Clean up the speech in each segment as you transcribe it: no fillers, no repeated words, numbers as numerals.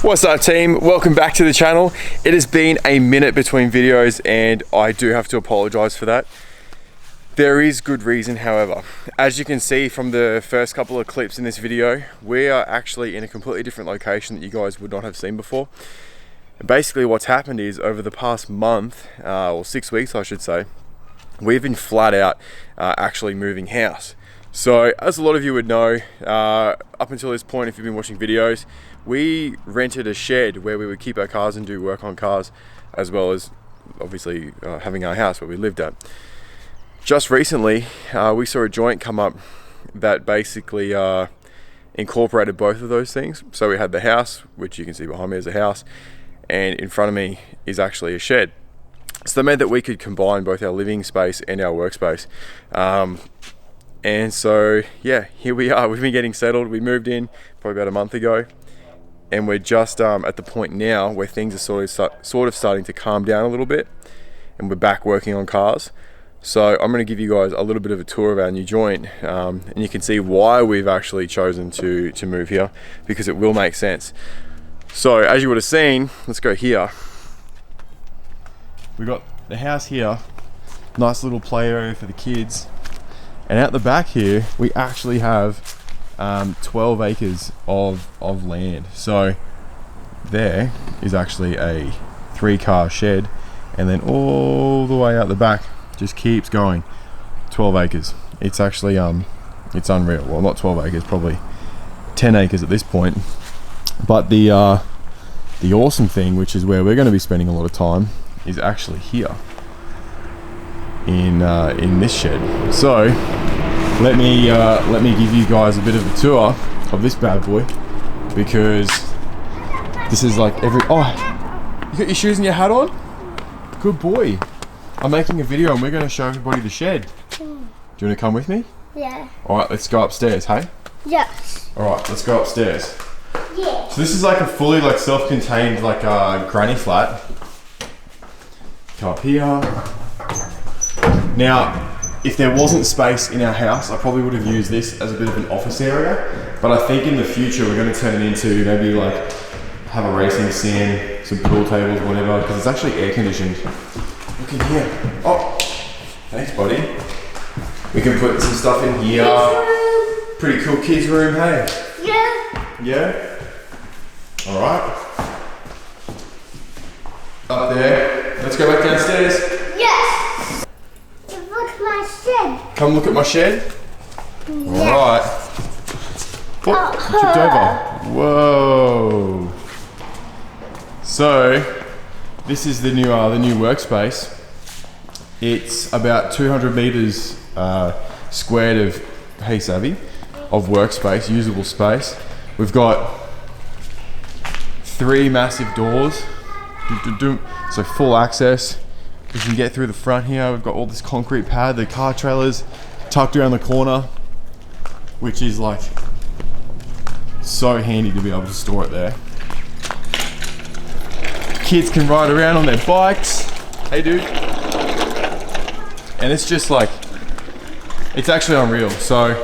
What's up team? Welcome back to the channel. It has been a minute between videos and I do have to apologize for that. There is good reason, however. As you can see from the first couple of clips in this video, we are actually in a completely different location that you guys would not have seen before. And basically what's happened is over the past month, or 6 weeks I should say, we've been flat out actually moving house. So as a lot of you would know, up until this point if you've been watching videos, we rented a shed where we would keep our cars and do work on cars, as well as obviously having our house where we lived at. Just recently we saw a joint come up that basically incorporated both of those things. So we had the house, which you can see behind me is a house, and in front of me is actually a shed. So that meant that we could combine both our living space and our workspace. And so yeah, here we are. We've been getting settled. We moved in probably about a month ago, and we're just at the point now where things are sort of starting to calm down a little bit, and we're back working on cars. So I'm going to give you guys a little bit of a tour of our new joint, and you can see why we've actually chosen to move here, because it will make sense. So as you would have seen, let's go here. We got the house here, nice little play area for the kids. And out the back here, we actually have 12 acres of land. So there is actually a 3-car shed, and then all the way out the back just keeps going. 12 acres. It's actually it's unreal. Well, not 12 acres, probably 10 acres at this point. But the awesome thing, which is where we're going to be spending a lot of time, is actually here in this shed. So let me give you guys a bit of a tour of this bad boy, because this is like you got your shoes and your hat on? Good boy. I'm making a video and we're going to show everybody the shed. Do you want to come with me? Yeah. Alright, let's go upstairs, hey? Yes. Alright, let's go upstairs. Yeah. So this is like a fully self-contained granny flat. Come up here. Now, if there wasn't space in our house, I probably would have used this as a bit of an office area. But I think in the future we're going to turn it into maybe have a racing stand, some pool tables, whatever, because it's actually air conditioned. Look in here. Oh, thanks buddy. We can put some stuff in here. Pretty cool kids room, hey? Yeah. Yeah? Alright. Up there. Let's go back downstairs. Yes. Look at my shed. Come look at my shed. Yeah. Alright. What? Tipped over. Whoa. So this is the new workspace. It's about 200 meters squared of, hey Savvy, of workspace, usable space. We've got 3 massive doors. So full access. We can get through the front here. We've got all this concrete pad, the car trailers tucked around the corner, which is so handy to be able to store it there. Kids can ride around on their bikes. Hey dude. And it's just it's actually unreal. So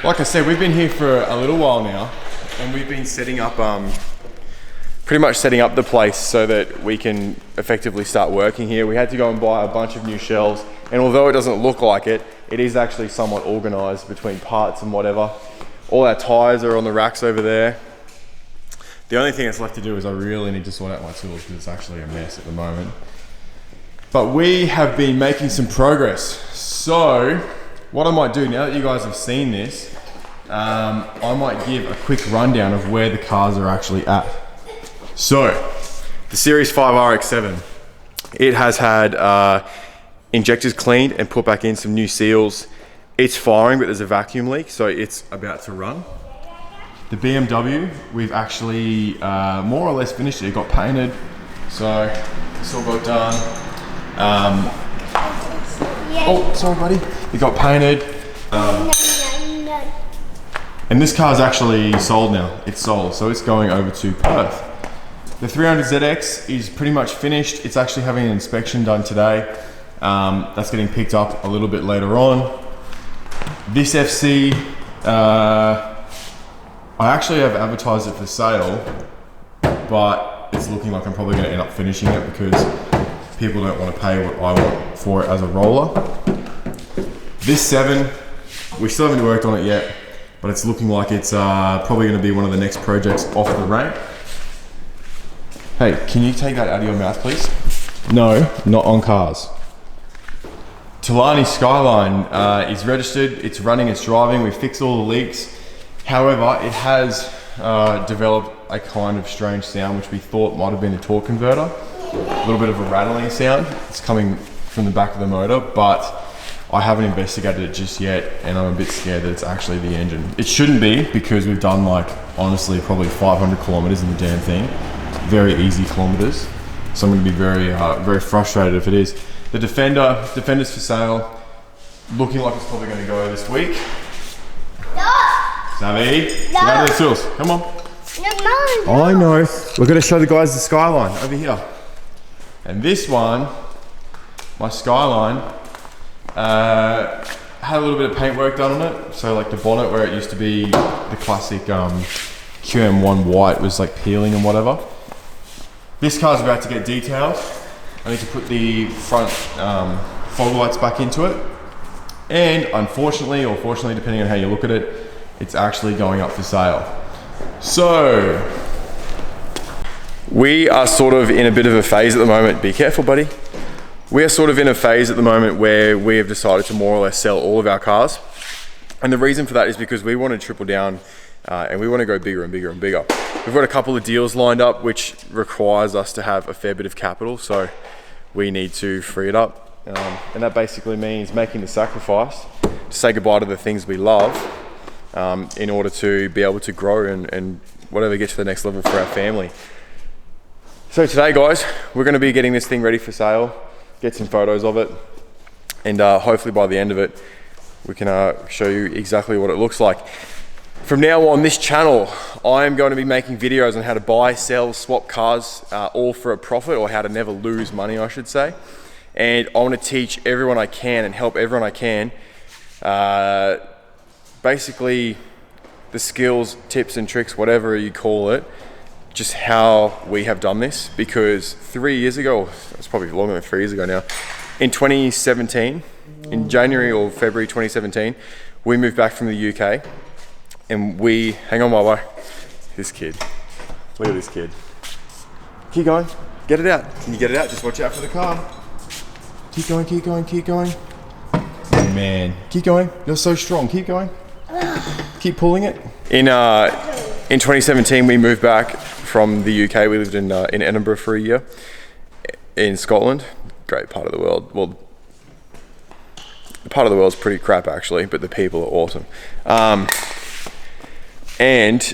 like I said, we've been here for a little while now, and we've been setting up pretty much setting up the place so that we can effectively start working here. We had to go and buy a bunch of new shelves, and although it doesn't look like it, it is actually somewhat organized between parts and whatever. All our tires are on the racks over there. The only thing that's left to do is I really need to sort out my tools, because it's actually a mess at the moment. But we have been making some progress. So what I might do, now that you guys have seen this, I might give a quick rundown of where the cars are actually at. So, the Series 5 RX-7, it has had injectors cleaned and put back in some new seals. It's firing, but there's a vacuum leak, so it's about to run. The BMW, we've actually more or less finished it. It got painted, so it's all got done. Oh, sorry buddy. It got painted. And this car's actually sold now. It's sold, so it's going over to Perth. The 300ZX is pretty much finished. It's actually having an inspection done today. That's getting picked up a little bit later on. This FC, I actually have advertised it for sale, but it's looking like I'm probably going to end up finishing it because people don't want to pay what I want for it as a roller. This 7, we still haven't worked on it yet, but it's looking like it's probably going to be one of the next projects off the rank. Hey, can you take that out of your mouth, please? No, not on cars. Talani Skyline is registered, it's running, it's driving, we fixed all the leaks. However, it has developed a kind of strange sound which we thought might have been a torque converter. A little bit of a rattling sound. It's coming from the back of the motor, but I haven't investigated it just yet, and I'm a bit scared that it's actually the engine. It shouldn't be, because we've done, like, honestly, probably 500 kilometers in the damn thing. Very easy kilometers. So I'm gonna be very frustrated if it is. The Defender's for sale. Looking like it's probably gonna go this week. No. Savvy, No. get out of the sills, come on. No. I know. We're gonna show the guys the Skyline over here. And this one, my Skyline, had a little bit of paint work done on it. So like the bonnet where it used to be the classic QM1 white was like peeling and whatever. This car's about to get detailed. I need to put the front fog lights back into it. And unfortunately, or fortunately, depending on how you look at it, it's actually going up for sale. So, we are sort of in a bit of a phase at the moment. Be careful, buddy. We are sort of in a phase at the moment where we have decided to more or less sell all of our cars. And the reason for that is because we want to triple down and we want to go bigger and bigger and bigger. We've got a couple of deals lined up which requires us to have a fair bit of capital, so we need to free it up. And that basically means making the sacrifice to say goodbye to the things we love in order to be able to grow and whatever, get to the next level for our family. So today, guys, we're going to be getting this thing ready for sale, get some photos of it, and hopefully by the end of it, we can show you exactly what it looks like. From now on this channel, I am going to be making videos on how to buy, sell, swap cars, all for a profit, or how to never lose money, I should say. And I want to teach everyone I can and help everyone I can, basically the skills, tips and tricks, whatever you call it, just how we have done this. Because 3 years ago, it's probably longer than 3 years ago now, in 2017, in January or February 2017, we moved back from the UK. And we, hang on, Wawa, this kid, look at this kid. Keep going, get it out. Can you get it out? Just watch out for the car. Keep going, keep going, keep going. Oh man, keep going, you're so strong, keep going. Keep pulling it. In 2017, we moved back from the UK. We lived in Edinburgh for a year, in Scotland. Great part of the world. Well, the part of the world's pretty crap actually, but the people are awesome. And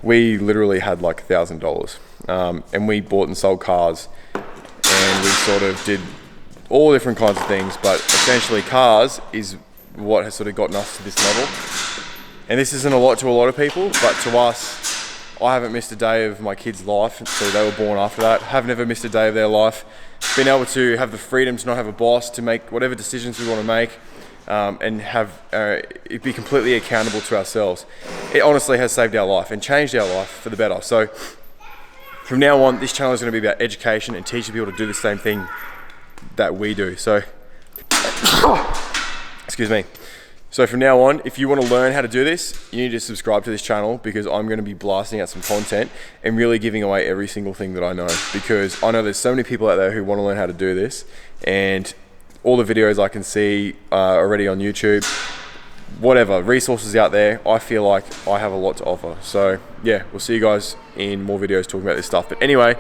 we literally had like $1,000, and we bought and sold cars, and we sort of did all different kinds of things, but essentially cars is what has sort of gotten us to this level. And this isn't a lot to a lot of people, but to us, I haven't missed a day of my kids' life, so they were born after that. Have never missed a day of their life. Been able to have the freedom to not have a boss, to make whatever decisions we want to make, and have it be completely accountable to ourselves. It honestly has saved our life and changed our life for the better. So from now on, this channel is going to be about education and teaching people to do the same thing that we do. So, excuse me. So from now on, if you want to learn how to do this, you need to subscribe to this channel, because I'm going to be blasting out some content and really giving away every single thing that I know, because I know there's so many people out there who want to learn how to do this, and all the videos I can see already on YouTube, whatever, resources out there, I feel like I have a lot to offer. So yeah, we'll see you guys in more videos talking about this stuff. But anyway,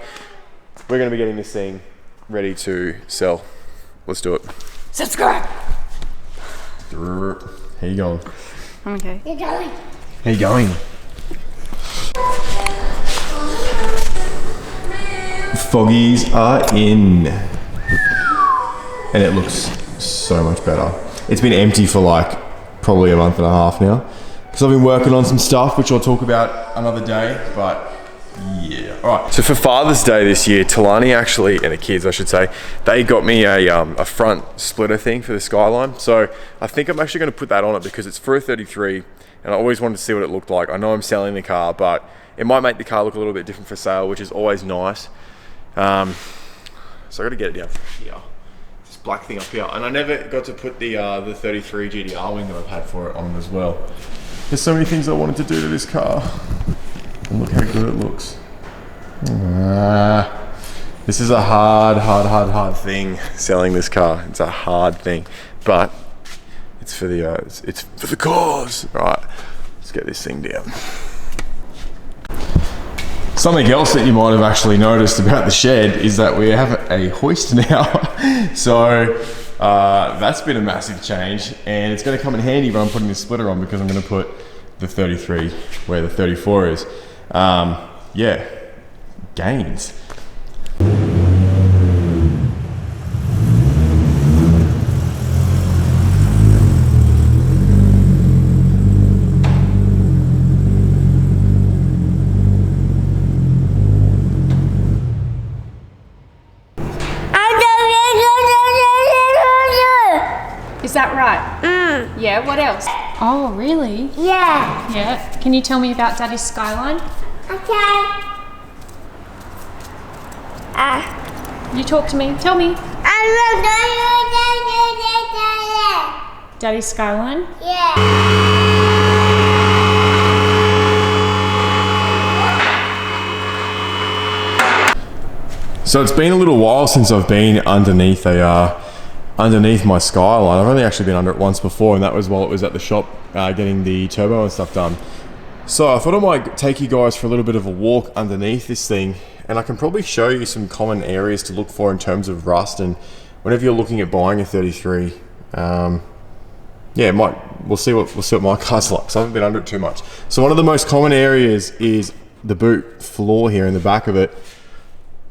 we're going to be getting this thing ready to sell. Let's do it. Subscribe. How you going? I'm okay. You're going. How you going? Foggies are in. And it looks so much better. It's been empty for like probably a month and a half now, because I've been working on some stuff which I'll talk about another day, but yeah. All right, so for Father's Day this year, Talani actually, and the kids I should say, they got me a front splitter thing for the Skyline. So I think I'm actually going to put that on it, because it's for a 33 and I always wanted to see what it looked like. I know I'm selling the car, but it might make the car look a little bit different for sale, which is always nice. So I got to get it down here. This black thing up here. And I never got to put the 33 GTR wing that I've had for it on as well. There's so many things I wanted to do to this car. And look how good it looks. This is a hard thing, selling this car. It's a hard thing, but it's for the cause. Right, let's get this thing down. Something else that you might have actually noticed about the shed is that we have a hoist now. So that's been a massive change, and it's going to come in handy when I'm putting this splitter on, because I'm going to put the 33 where the 34 is. Yeah, gains. Is that right? Yeah, what else? Oh, really? Yeah. Yeah. Can you tell me about Daddy's Skyline? Okay. You talk to me. Tell me. Daddy's Skyline? Yeah. So it's been a little while since I've been underneath my Skyline. I've only actually been under it once before, and that was while it was at the shop getting the turbo and stuff done. So I thought I might take you guys for a little bit of a walk underneath this thing, and I can probably show you some common areas to look for in terms of rust. And whenever you're looking at buying a 33, yeah, we'll see what my car's like. So I haven't been under it too much. So one of the most common areas is the boot floor here in the back of it.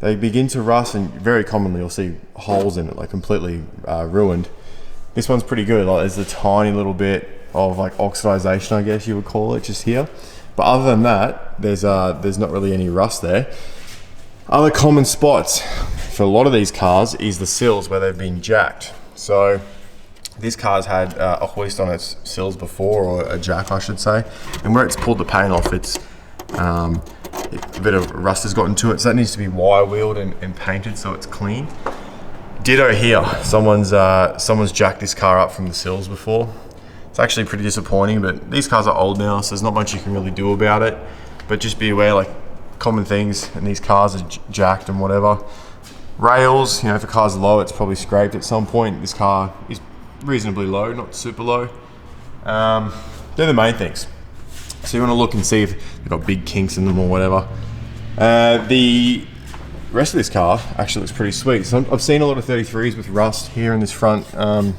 They begin to rust, and very commonly you'll see holes in it, like completely ruined. This one's pretty good. Like, there's a tiny little bit of like oxidization, I guess you would call it, just here. But other than that, there's not really any rust there. Other common spots for a lot of these cars is the sills where they've been jacked. So this car's had a hoist on its sills before, or a jack I should say, and where it's pulled the paint off, it's a bit of rust has gotten to it, so that needs to be wire wheeled and painted so it's clean. Ditto here, someone's jacked this car up from the sills before. It's actually pretty disappointing, but these cars are old now, so there's not much you can really do about it. But just be aware, like, common things, and these cars are jacked and whatever. Rails, you know, if a car's low, it's probably scraped at some point. This car is reasonably low, not super low. They're the main things. So you want to look and see if they've got big kinks in them or whatever. The rest of this car actually looks pretty sweet. So I've seen a lot of 33s with rust here in this front, what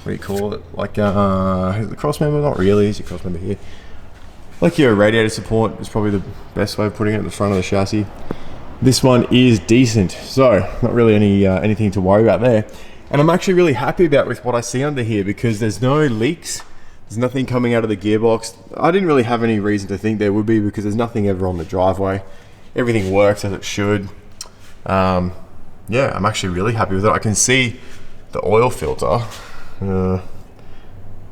do you call it? Like the cross member? Not really, is your cross member here. Like your radiator support is probably the best way of putting it at the front of the chassis. This one is decent, so not really anything to worry about there. And I'm actually really happy about with what I see under here, because there's no leaks. There's nothing coming out of the gearbox. I didn't really have any reason to think there would be, because there's nothing ever on the driveway. Everything works as it should. Yeah, I'm actually really happy with it. I can see the oil filter. I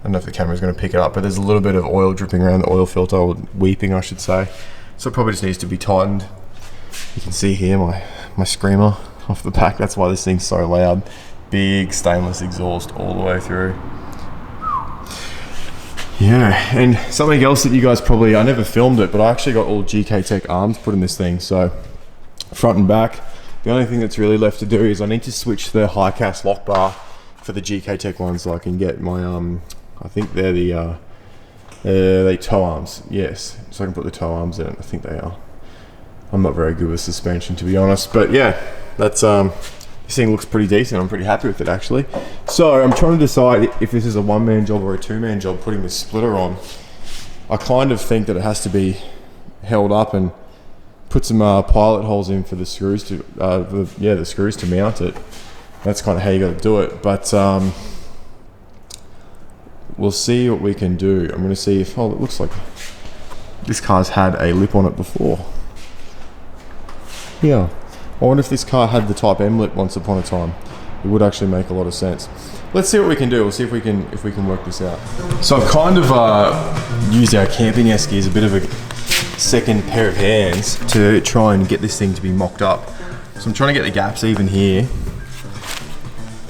don't know if the camera's going to pick it up, but there's a little bit of oil dripping around the oil filter, or weeping I should say. So it probably just needs to be tightened. You can see here my screamer off the back. That's why this thing's so loud. Big stainless exhaust all the way through. Yeah, and something else that you guys probably, I never filmed it, but I actually got all GK Tech arms put in this thing. So front and back, the only thing that's really left to do is I need to switch the high cast lock bar for the GK Tech ones, so I can get my, I think they're the toe arms, yes. So I can put the toe arms in it, I think they are. I'm not very good with suspension, to be honest, but yeah, that's, this thing looks pretty decent. I'm pretty happy with it actually. So I'm trying to decide if this is a one-man job or a two-man job putting this splitter on. I kind of think that it has to be held up and put some pilot holes in for the screws to, the screws to mount it. That's kind of how you got to do it. But we'll see what we can do. I'm going to see if, oh, it looks like this car's had a lip on it before. Yeah. I wonder if this car had the Type M lip once upon a time. It would actually make a lot of sense. Let's see what we can do. We'll see if we can work this out. So I've kind of used our camping esky as a bit of a second pair of hands to try and get this thing to be mocked up. So I'm trying to get the gaps even here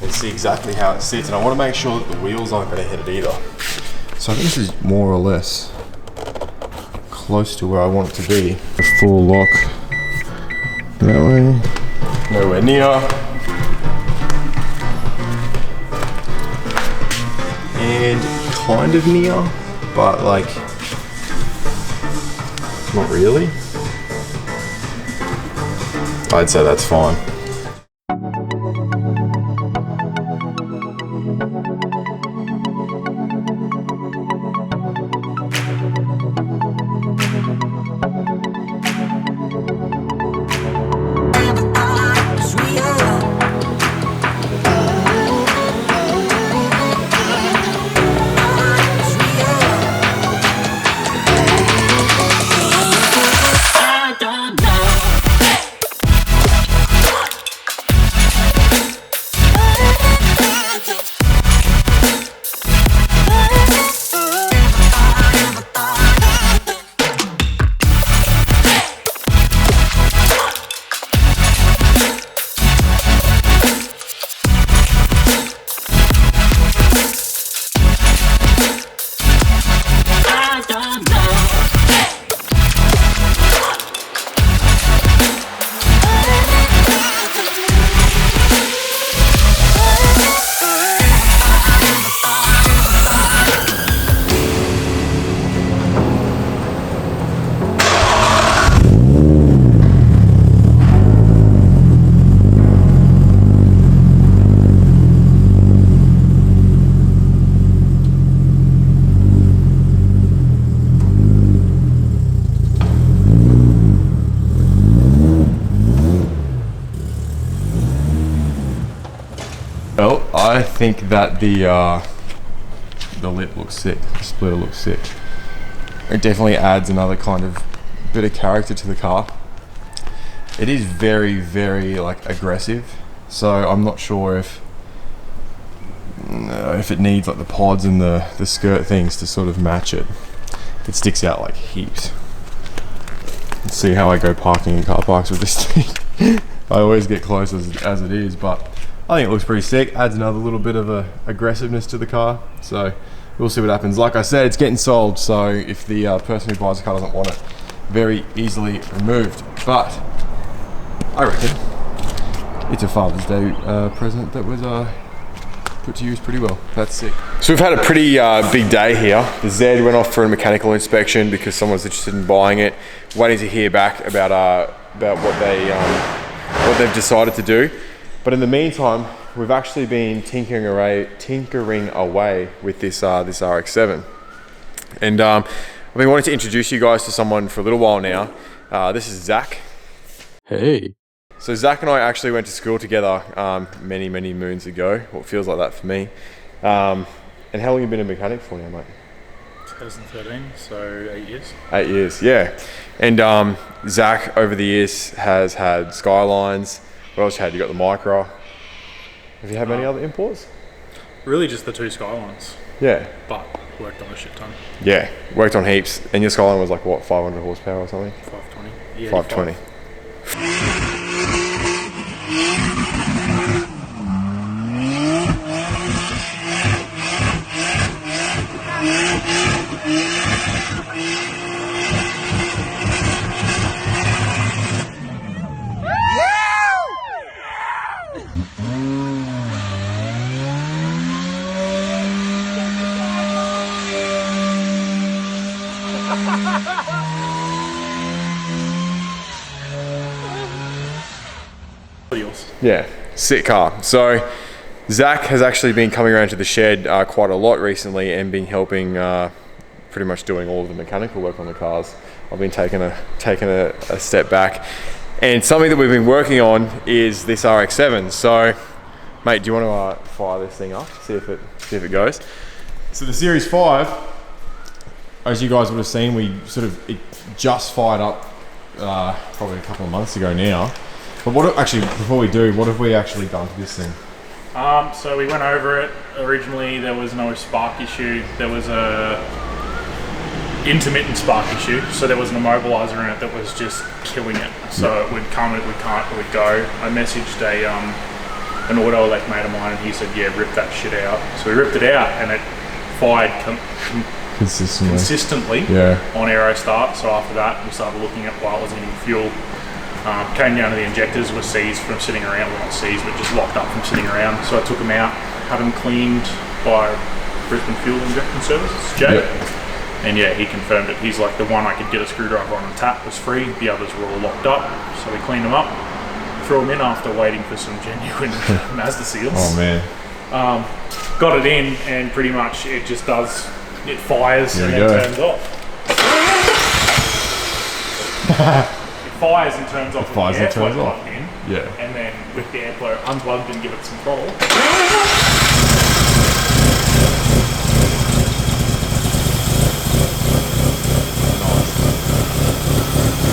and see exactly how it sits, and I want to make sure that the wheels aren't going to hit it either. So I think this is more or less close to where I want it to be. A full lock that way, nowhere near. And kind of near, but like, not really. I'd say that's fine. Well, I think that the lip looks sick, the splitter looks sick. It definitely adds another kind of bit of character to the car. It is very, very like aggressive, so I'm not sure if it needs like the pods and the skirt things to sort of match it. It sticks out like heaps. Let's see how I go parking in car parks with this thing. I always get close as it is, but I think it looks pretty sick. Adds another little bit of aggressiveness to the car. So we'll see what happens. Like I said, it's getting sold. So if the person who buys the car doesn't want it, very easily removed. But I reckon it's a Father's Day present that was put to use pretty well. That's sick. So we've had a pretty big day here. The Z went off for a mechanical inspection because someone's interested in buying it. Waiting to hear back about what they've decided to do. But in the meantime, we've actually been tinkering away with this RX-7. And I've been wanting to introduce you guys to someone for a little while now. This is Zach. Hey. So Zach and I actually went to school together many, many moons ago. What feels like that for me. And how long have you been a mechanic for now, mate? 2013, so 8 years. 8 years, yeah. And Zach, over the years, has had Skylines. What else you had? You got the Micra. Have you had many other imports? Really just the two Skylines. Yeah. But worked on a shit ton. Yeah, worked on heaps. And your Skyline was like, what, 500 horsepower or something? 520. Yeah, 520. Yeah, sick car. So Zach has actually been coming around to the shed quite a lot recently and been helping pretty much doing all of the mechanical work on the cars. I've been taking a step back, and something that we've been working on is this RX-7. So mate, do you want to fire this thing up, see if it goes? So the Series 5, as you guys would have seen, it just fired up probably a couple of months ago now. But before we do, what have we actually done to this thing? So we went over it. Originally there was no spark issue. There was a intermittent spark issue. So there was an immobilizer in it that was just killing it. So it would come, it would go. I messaged an auto elect mate of mine, and he said, "Yeah, rip that shit out." So we ripped it out, and it fired consistently on aero start. So after that, we started looking at why it wasn't getting fuel. Came down to the injectors, were seized from sitting around. Well, not seized, but just locked up from sitting around. So I took them out, had them cleaned by Brisbane Fuel Injection Services, Jay. And yeah, he confirmed it. He's like, the one I could get a screwdriver on and tap was free. The others were all locked up. So we cleaned them up, threw them in after waiting for some genuine Mazda seals. Oh man. Got it in, and pretty much it just does, it fires and then turns off. It fires and turns off. Fires and turns off. Plugged in, Yeah. and then with the airflow unplugged and give it some throttle.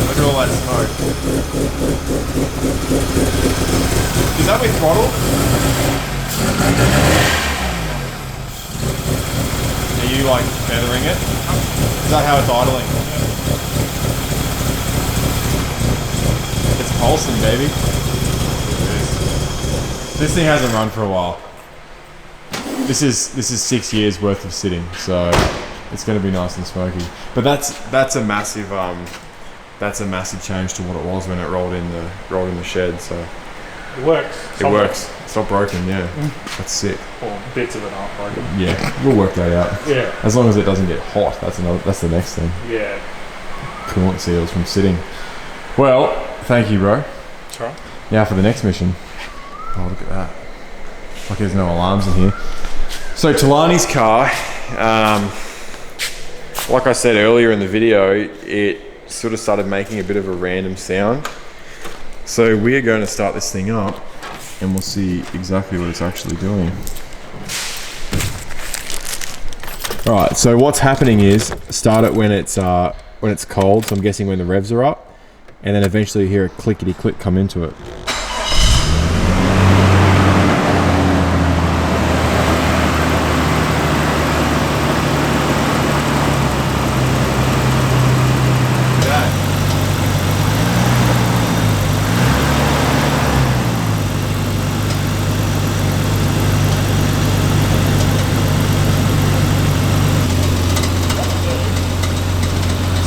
Look at all that smoke. Is that with throttle? Are you like feathering it? Is that how it's idling? It's pulsing, baby. This thing hasn't run for a while. This is 6 years worth of sitting, so it's going to be nice and smoky. But that's a massive change to what it was when it rolled in the shed. So It works. it works. It's not broken. Yeah, that's sick. Or bits of it aren't broken. Yeah, we'll work that out. Yeah. As long as it doesn't get hot, that's the next thing. Yeah. Coolant seals from sitting. Well, thank you, bro. That's right. Now for the next mission. Oh, look at that. Like there's no alarms in here. So Talani's car, like I said earlier in the video, it sort of started making a bit of a random sound. So we are going to start this thing up and we'll see exactly what it's actually doing. All right, so what's happening is start it when it's cold, so I'm guessing when the revs are up, and then eventually you hear a clickety click come into it.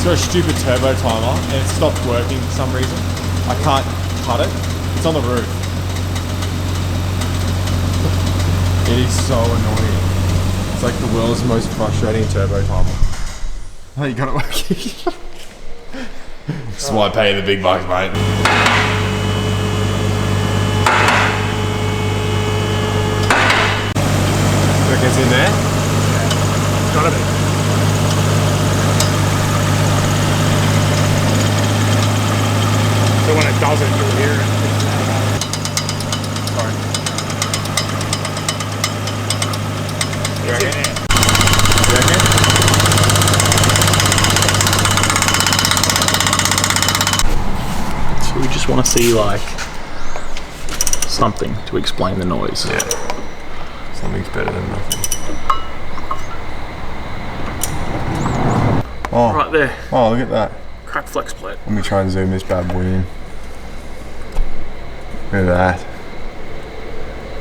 A stupid turbo timer and it stopped working for some reason. I can't cut it. It's on the roof. It is so annoying. It's like the world's most frustrating turbo timer. Oh, you got it working. That's why I pay the big bucks, mate. Think it's in there? It's gotta be. So when it does it, you'll hear it. Sorry. You reckon? So we just want to see like something to explain the noise. Yeah. Something's better than nothing. Oh. Right there. Oh, look at that. Crap flex plate. Let me try and zoom this bad boy in. Look at that.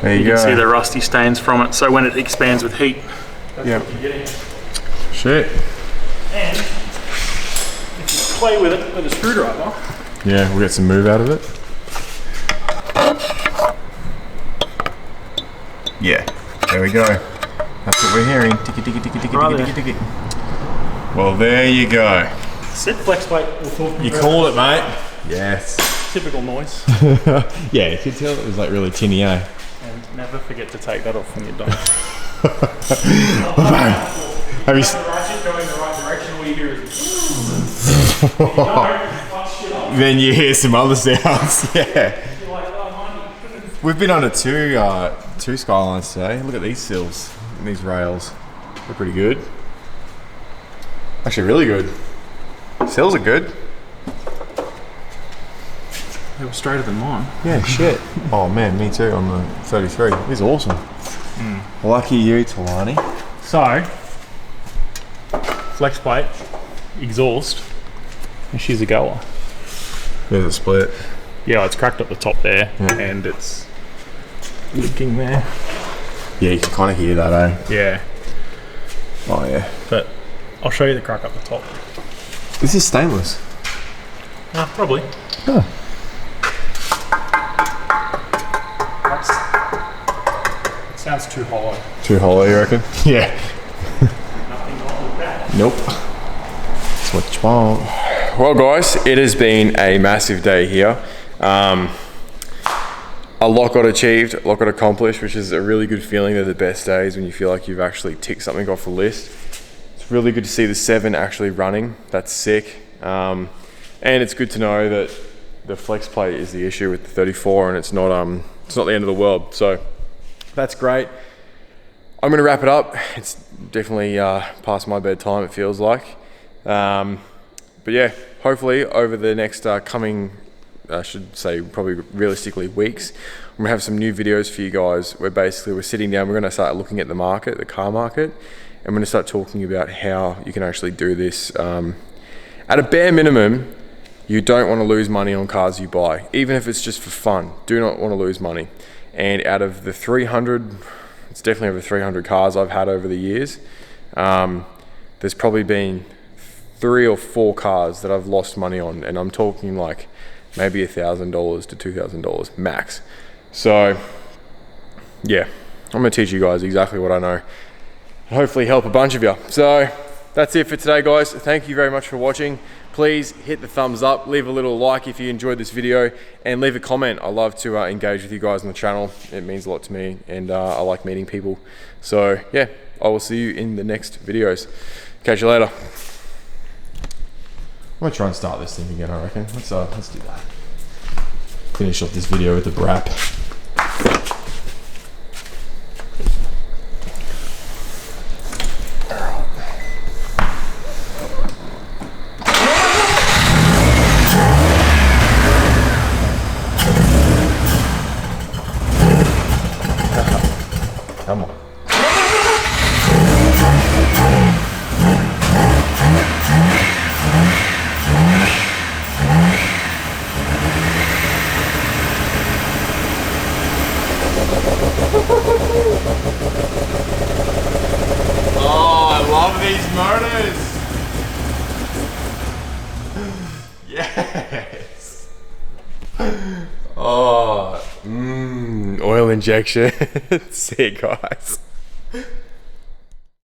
There you You go. can see the rusty stains from it. So when it expands with heat, that's Yep. what you're getting. Shit. And if you play with it with a screwdriver, Yeah, we'll get some move out of it. Yeah, there we go. That's what we're hearing. Ticky, ticky, ticky, ticky, Right ticky, ticky, ticky. Well, there you go. sit flex plate. We'll talk You about called it, mate. Yes. typical noise. Yeah, you could tell it was like really tinny, eh? And never forget to take that off when you're done. Have you? The ratchet going the right direction, all you hear is if you don't, fuck shit up. Then you hear some other sounds. Yeah. You're like, oh, money. We've been under two Skylines today. Look at these sills and these rails. They're pretty good. Actually, really good. Sills are good. They were straighter than mine. Yeah, shit. Oh man, me too on the 33. It's awesome. Lucky you, Talani. So, flex plate, exhaust, and she's a goer. There's a split. Yeah, it's cracked up the top there, and it's leaking there. Yeah, you can kind of hear that, eh? Yeah, Oh yeah. but I'll show you the crack up the top. This is stainless. Probably. Oh. It sounds too hollow. Too hollow, you reckon? Yeah. Nothing wrong with that. Nope. That's what you want. Well, guys, it has been a massive day here. A lot got achieved, a lot got accomplished, which is a really good feeling. They're the best days when you feel like you've actually ticked something off the list. It's really good to see the 7 actually running. That's sick. And it's good to know that the flex plate is the issue with the 34, and it's not the end of the world. So that's great. I'm gonna wrap it up. It's definitely past my bedtime, it feels like. But yeah, hopefully over the next coming, I should say probably realistically weeks, I'm gonna have some new videos for you guys where basically we're sitting down, we're gonna start looking at the market, the car market, and we're gonna start talking about how you can actually do this. At a bare minimum, you don't want to lose money on cars you buy, even if it's just for fun. Do not want to lose money. And out of the 300, it's definitely over 300 cars I've had over the years, there's probably been 3 or 4 cars that I've lost money on, and I'm talking like maybe $1,000 to $2,000 max. So yeah, I'm gonna teach you guys exactly what I know, hopefully help a bunch of you. So that's it for today, guys. Thank you very much for watching. Please hit the thumbs up, leave a little like if you enjoyed this video, and leave a comment. I love to engage with you guys on the channel. It means a lot to me, and I like meeting people. So yeah, I will see you in the next videos. Catch you later. I'm gonna try and start this thing again, I reckon. Let's do that. Finish off this video with the wrap. Come on. Oh, I love these motors. Yes. Oh, oil injection. See you guys.